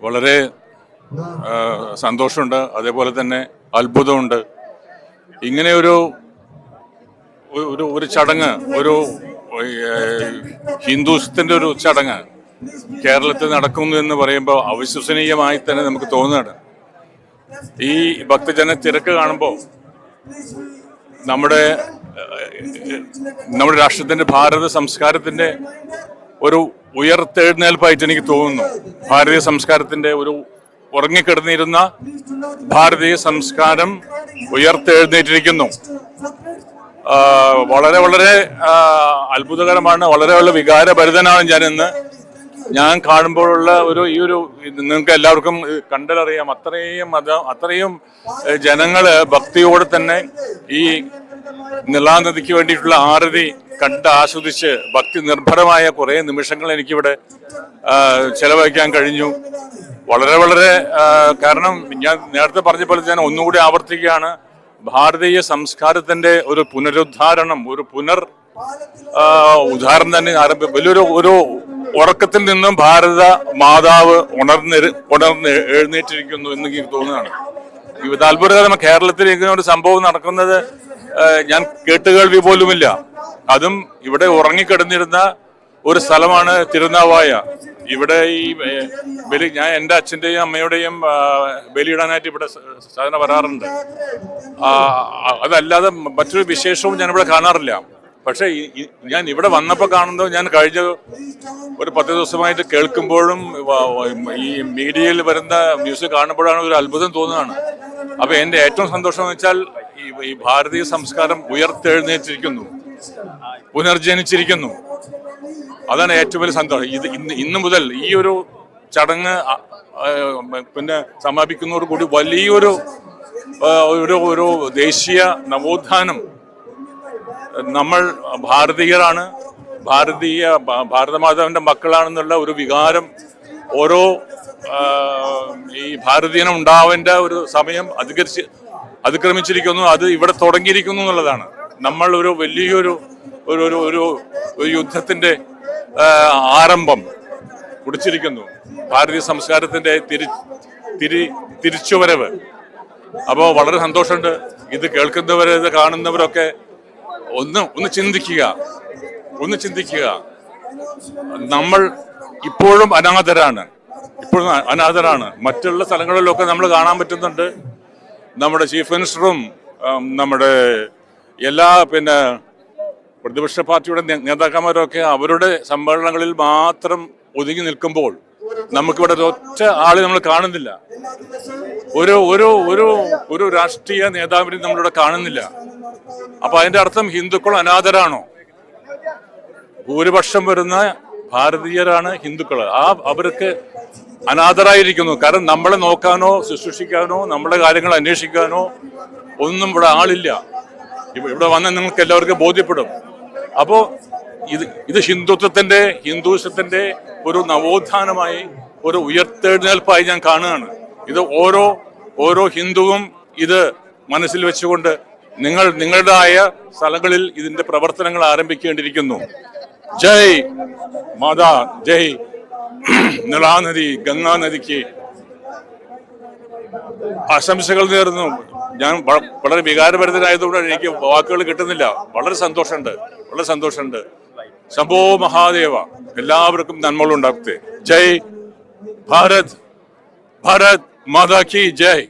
വളരെ സന്തോഷമുണ്ട്, അതേപോലെ തന്നെ അത്ഭുതമുണ്ട്. ഇങ്ങനെ ഒരു ഒരു ചടങ്ങ്, ഒരു ഹിന്ദുസത്തിന്റെ ഒരു ചടങ്ങ് കേരളത്തിൽ നടക്കുന്നു എന്ന് പറയുമ്പോൾ അവിശ്വസനീയമായി തന്നെ നമുക്ക് തോന്നുകയാണ്. ഈ ഭക്തജന തിരക്ക് കാണുമ്പോൾ നമ്മുടെ രാഷ്ട്രത്തിന്റെ, ഭാരത സംസ്കാരത്തിന്റെ ഒരു ഉയർത്തെഴുന്നേൽപ്പായിട്ട് എനിക്ക് തോന്നുന്നു. ഭാരതീയ സംസ്കാരത്തിന്റെ ഒരു ഉറങ്ങിക്കിടന്നിരുന്ന ഭാരതീയ സംസ്കാരം ഉയർത്തെഴുന്നേറ്റിരിക്കുന്നു. വളരെ വളരെ അത്ഭുതകരമാണ്. വളരെ വളരെ വികാരഭരിതനാണ് ഞാൻ കാണുമ്പോഴുള്ള ഈ ഒരു നിങ്ങൾക്ക് എല്ലാവർക്കും കണ്ടറിയാം. അത്രയും ജനങ്ങള് ഭക്തിയോടെ തന്നെ ഈ നിളാനദിക്ക് വേണ്ടിയിട്ടുള്ള ആരതി കണ്ട് ആസ്വദിച്ച് ഭക്തി നിർഭരമായ കുറെ നിമിഷങ്ങൾ എനിക്കിവിടെ ചെലവഴിക്കാൻ കഴിഞ്ഞു. വളരെ വളരെ കാരണം ഞാൻ നേരത്തെ പറഞ്ഞ പോലെ ഞാൻ ഒന്നുകൂടി ആവർത്തിക്കുകയാണ്, ഭാരതീയ സംസ്കാരത്തിന്റെ ഒരു പുനരുദ്ധാരണം, ഒരു ഉദാഹരണം തന്നെ വലിയൊരു ഉറക്കത്തിൽ നിന്നും ഭാരത മാതാവ് ഉണർന്ന് എഴുന്നേറ്റിരിക്കുന്നു എന്ന് എനിക്ക് തോന്നുകയാണ്. ഇത് അത്ഭുതകരമാണ്. കേരളത്തിൽ ഇങ്ങനെ ഒരു സംഭവം നടക്കുന്നത് ഞാൻ കേട്ടുകേൾവി പോലുമില്ല. അതും ഇവിടെ ഉറങ്ങിക്കിടന്നിരുന്ന ഒരു സ്ഥലമാണ് തിരുനാവായ. ഇവിടെ ഈ ഞാൻ എൻ്റെ അച്ഛൻ്റെയും അമ്മയുടെയും ബലിയിടാനായിട്ട് ഇവിടെ സാധനം വരാറുണ്ട്. അതല്ലാതെ മറ്റൊരു വിശേഷവും ഞാനിവിടെ കാണാറില്ല. പക്ഷെ ഞാൻ ഇവിടെ വന്നപ്പോൾ കാണുന്നത്, ഞാൻ കഴിഞ്ഞ ഒരു 10 ദിവസമായിട്ട് കേൾക്കുമ്പോഴും ഈ മീഡിയയിൽ വരുന്ന ന്യൂസ് കാണുമ്പോഴാണ് ഒരു അത്ഭുതം തോന്നുകയാണ്. അപ്പൊ എൻ്റെ ഏറ്റവും സന്തോഷം എന്ന് വെച്ചാൽ ഈ ഭാരതീയ സംസ്കാരം ഉയർത്തെഴുന്നേറ്റിരിക്കുന്നു, പുനർജനിച്ചിരിക്കുന്നു. അതാണ് ഏറ്റവും വലിയ സന്തോഷം. ഇന്ന് മുതൽ ഈ ഒരു ചടങ്ങ് പിന്നെ സമാപിക്കുന്നതോടുകൂടി വലിയൊരു ഒരു ദേശീയ നവോത്ഥാനം. നമ്മൾ ഭാരതീയരാണ്, ഭാരതമാതാവിന്റെ മക്കളാണെന്നുള്ള ഒരു വികാരം ഓരോ ഈ ഭാരതീയനും ഉണ്ടാവേണ്ട ഒരു സമയം അതിക്രമിച്ചിരിക്കുന്നു. അത് ഇവിടെ തുടങ്ങിയിരിക്കുന്നു എന്നുള്ളതാണ്. നമ്മൾ ഒരു വലിയൊരു ഒരു യുദ്ധത്തിന്റെ ആരംഭം കുടിച്ചിരിക്കുന്നു, ഭാരതീയ സംസ്കാരത്തിന്റെ തിരിച്ചുവരവ്. അപ്പോൾ വളരെ സന്തോഷമുണ്ട്. ഇത് കേൾക്കുന്നവര്, ഇത് കാണുന്നവരൊക്കെ ഒന്ന് ചിന്തിക്കുക. നമ്മൾ ഇപ്പോഴും അനാഥരാണ്. മറ്റുള്ള സ്ഥലങ്ങളിലൊക്കെ നമ്മൾ കാണാൻ പറ്റുന്നുണ്ട്. നമ്മുടെ ചീഫ് മിനിസ്റ്ററും നമ്മുടെ എല്ലാ പ്രതിപക്ഷ പാർട്ടിയുടെ നേതാക്കന്മാരൊക്കെ അവരുടെ സമ്മേളനങ്ങളിൽ മാത്രം ഒതുങ്ങി നിൽക്കുമ്പോൾ നമുക്കിവിടെ ഒറ്റ ആളെ നമ്മൾ കാണുന്നില്ല. ഒരു രാഷ്ട്രീയ നേതാവിനെ നമ്മളിവിടെ കാണുന്നില്ല. അപ്പൊ അതിന്റെ അർത്ഥം ഹിന്ദുക്കൾ അനാഥരാണോ? ഭൂരിപക്ഷം വരുന്ന ഭാരതീയരാണ് ഹിന്ദുക്കൾ. അവർക്ക് അനാഥരായിരിക്കുന്നു. കാരണം നമ്മളെ നോക്കാനോ ശുശ്രൂഷിക്കാനോ നമ്മുടെ കാര്യങ്ങൾ അന്വേഷിക്കാനോ ഒന്നും ഇവിടെ ആളില്ല. ഇവിടെ വന്നാൽ നിങ്ങൾക്ക് എല്ലാവർക്കും ബോധ്യപ്പെടും. അപ്പോ ഇത് ഹിന്ദുത്വത്തിന്റെ ഒരു നവോത്ഥാനമായി, ഒരു ഉയർത്തെഴുന്നേൽപ്പായി ഞാൻ കാണുകയാണ്. ഇത് ഓരോ ഹിന്ദുവും ഇത് മനസ്സിൽ വെച്ചുകൊണ്ട് നിങ്ങളുടേതായ സ്ഥലങ്ങളിൽ ഇതിന്റെ പ്രവർത്തനങ്ങൾ ആരംഭിക്കേണ്ടിയിരിക്കുന്നു. ജയ് മാതാ, ജയ് നിളാനദി, ഗംഗാനദിക്ക് ആശംസകൾ നേർന്നു. ഞാൻ വളരെ വികാരഭരിതനായതുകൊണ്ട് എനിക്ക് വാക്കുകൾ കിട്ടുന്നില്ല. വളരെ സന്തോഷമുണ്ട്. ശംഭോ മഹാദേവ, എല്ലാവർക്കും നന്മകളുണ്ടാകട്ടെ. ജയ് ഭാരത് മാതാ കി ജയ്.